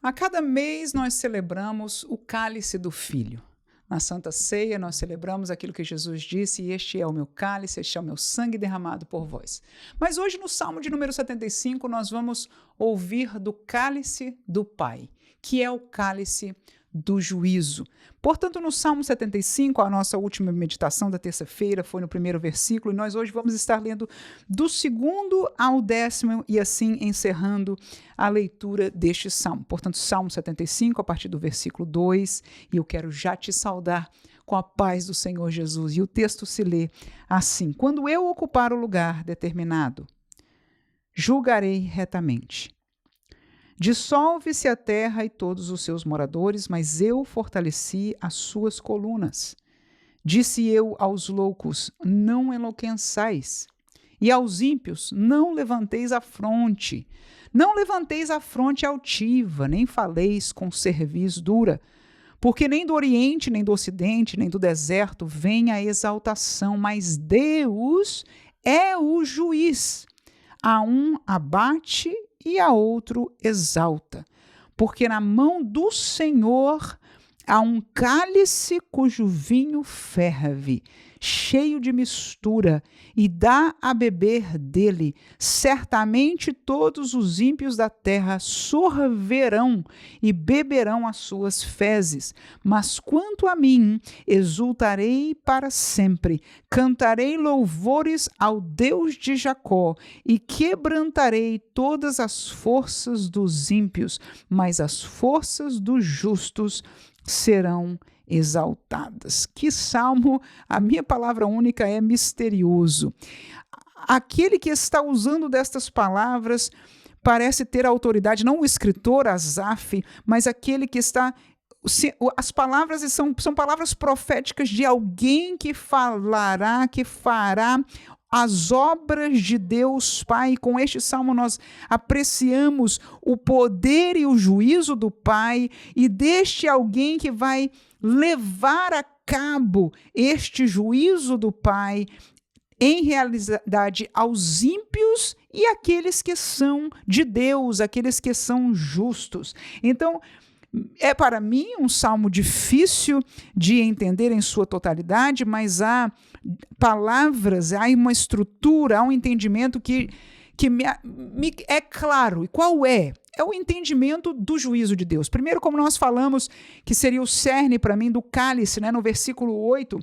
A cada mês nós celebramos o cálice do Filho. Na Santa Ceia nós celebramos aquilo que Jesus disse: este é o meu cálice, este é o meu sangue derramado por vós. Mas hoje no Salmo de número 75 nós vamos ouvir do cálice do Pai, que é o cálice do juízo. Portanto, no Salmo 75, a nossa última meditação da terça-feira foi no primeiro versículo, e nós hoje vamos estar lendo do 2º ao 10º e assim encerrando a leitura deste Salmo. Portanto, Salmo 75, a partir do versículo 2, e eu quero já te saudar com a paz do Senhor Jesus. E o texto se lê assim: quando eu ocupar o lugar determinado, julgarei retamente. Dissolve-se a terra e todos os seus moradores, mas eu fortaleci as suas colunas. Disse eu aos loucos: não enlouqueçais, e aos ímpios: não levanteis a fronte. Não levanteis a fronte altiva, nem faleis com cerviz dura, porque nem do Oriente, nem do Ocidente, nem do deserto vem a exaltação, mas Deus é o juiz. A um abate e a outro exalta, porque na mão do Senhor há um cálice cujo vinho ferve, cheio de mistura, e dá a beber dele. Certamente todos os ímpios da terra sorverão e beberão as suas fezes. Mas quanto a mim, exultarei para sempre, cantarei louvores ao Deus de Jacó, e quebrantarei todas as forças dos ímpios, mas as forças dos justos serão exaltadas. Que salmo, a minha palavra única é misterioso. Aquele que está usando destas palavras parece ter autoridade, não o escritor Asaf, mas aquele que está... As palavras são palavras proféticas de alguém que falará, que fará as obras de Deus Pai. Com este salmo nós apreciamos o poder e o juízo do Pai e deste alguém que vai levar a cabo este juízo do Pai em realidade aos ímpios e aqueles que são de Deus, aqueles que são justos. Então, é para mim um salmo difícil de entender em sua totalidade, mas há palavras, há uma estrutura, há um entendimento que me é claro. E qual é? É o entendimento do juízo de Deus. Primeiro, como nós falamos, que seria o cerne para mim do cálice, né? No versículo 8,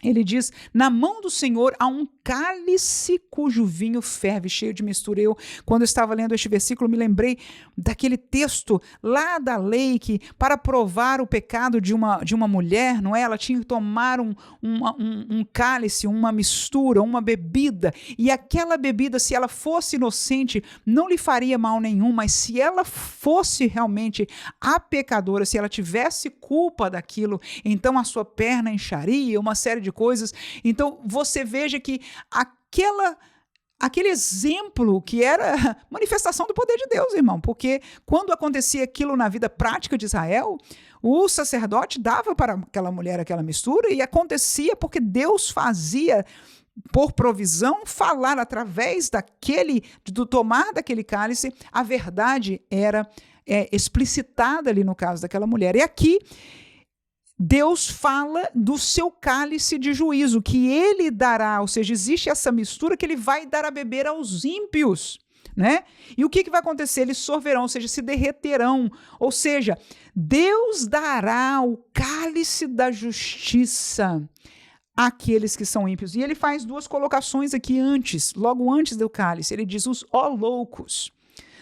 ele diz: na mão do Senhor há um cálice cujo vinho ferve, cheio de mistura. Eu, quando estava lendo este versículo, me lembrei daquele texto lá da lei que, para provar o pecado de uma mulher, não é? Ela tinha que tomar um cálice, uma mistura, uma bebida, e aquela bebida, se ela fosse inocente, não lhe faria mal nenhum, mas se ela fosse realmente a pecadora, se ela tivesse culpa daquilo, então a sua perna incharia, uma série de coisas. Então você veja que aquele exemplo que era manifestação do poder de Deus, irmão, porque quando acontecia aquilo na vida prática de Israel, o sacerdote dava para aquela mulher aquela mistura e acontecia porque Deus fazia, por provisão, falar através do tomar daquele cálice, a verdade era explicitada ali no caso daquela mulher. E aqui Deus fala do seu cálice de juízo, que ele dará, ou seja, existe essa mistura que ele vai dar a beber aos ímpios, né? E o que vai acontecer? Eles sorverão, ou seja, se derreterão, ou seja, Deus dará o cálice da justiça àqueles que são ímpios. E ele faz duas colocações aqui antes, logo antes do cálice. Ele diz: os loucos,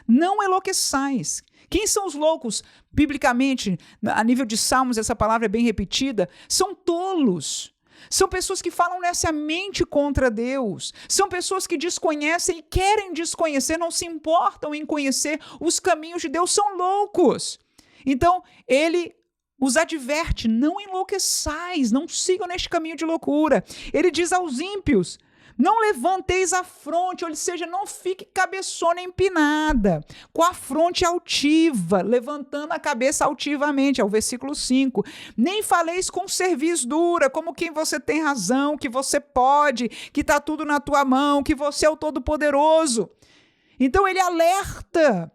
não enlouqueçais. Quem são os loucos? Biblicamente, a nível de Salmos, essa palavra é bem repetida. São tolos. São pessoas que falam neciamente contra Deus. São pessoas que desconhecem e querem desconhecer, não se importam em conhecer os caminhos de Deus. São loucos. Então, ele os adverte: não enlouqueçais, não sigam neste caminho de loucura. Ele diz aos ímpios: não levanteis a fronte, ou seja, não fique cabeçona empinada, com a fronte altiva, levantando a cabeça altivamente, é o versículo 5. Nem faleis com cerviz dura, como quem você tem razão, que você pode, que está tudo na tua mão, que você é o Todo-Poderoso. Então ele alerta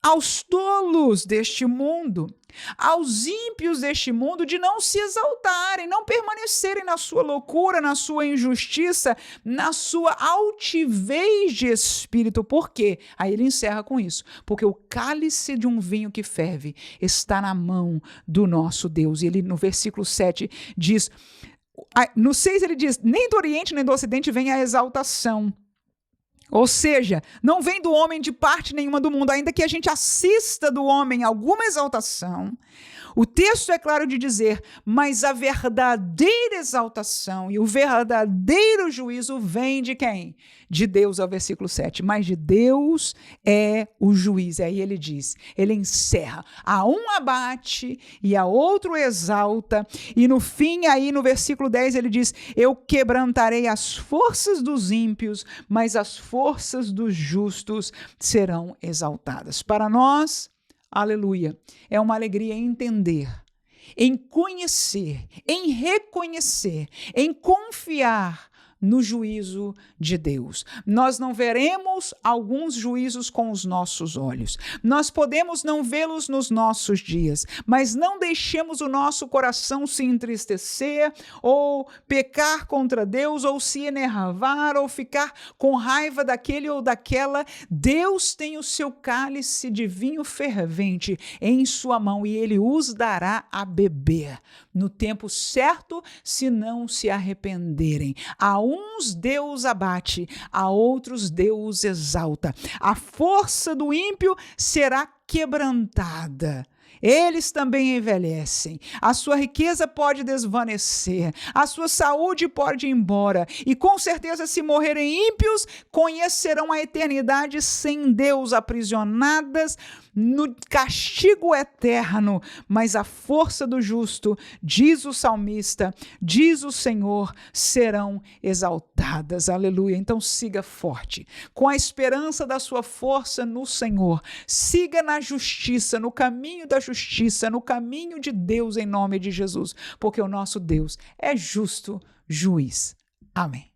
aos tolos deste mundo, aos ímpios deste mundo, de não se exaltarem, não permanecerem na sua loucura, na sua injustiça, na sua altivez de espírito. Por quê? Aí ele encerra com isso. Porque o cálice de um vinho que ferve está na mão do nosso Deus. E ele, no versículo 7, diz... No 6 ele diz, nem do Oriente nem do Ocidente vem a exaltação. Ou seja, não vem do homem de parte nenhuma do mundo, ainda que a gente assista do homem alguma exaltação. O texto é claro de dizer, mas a verdadeira exaltação e o verdadeiro juízo vem de quem? De Deus, é o versículo 7. Mas de Deus é o juiz. Aí ele diz, ele encerra. A um abate e a outro exalta. E no fim, aí no versículo 10, ele diz, eu quebrantarei as forças dos ímpios, mas as forças dos justos serão exaltadas. Para nós, aleluia, é uma alegria entender, em conhecer, em reconhecer, em confiar no juízo de Deus. Nós não veremos alguns juízos com os nossos olhos. Nós podemos não vê-los nos nossos dias, mas não deixemos o nosso coração se entristecer ou pecar contra Deus ou se enervar ou ficar com raiva daquele ou daquela. Deus tem o seu cálice de vinho fervente em sua mão e ele os dará a beber no tempo certo, se não se arrependerem. A uns Deus abate, a outros Deus exalta. A força do ímpio será quebrantada. Eles também envelhecem, a sua riqueza pode desvanecer, a sua saúde pode ir embora, e com certeza se morrerem ímpios, conhecerão a eternidade sem Deus, aprisionadas no castigo eterno, mas a força do justo, diz o salmista, diz o Senhor, serão exaltadas, aleluia. Então siga forte, com a esperança da sua força no Senhor, siga na justiça, no caminho da justiça, no caminho de Deus em nome de Jesus, porque o nosso Deus é justo juiz. Amém.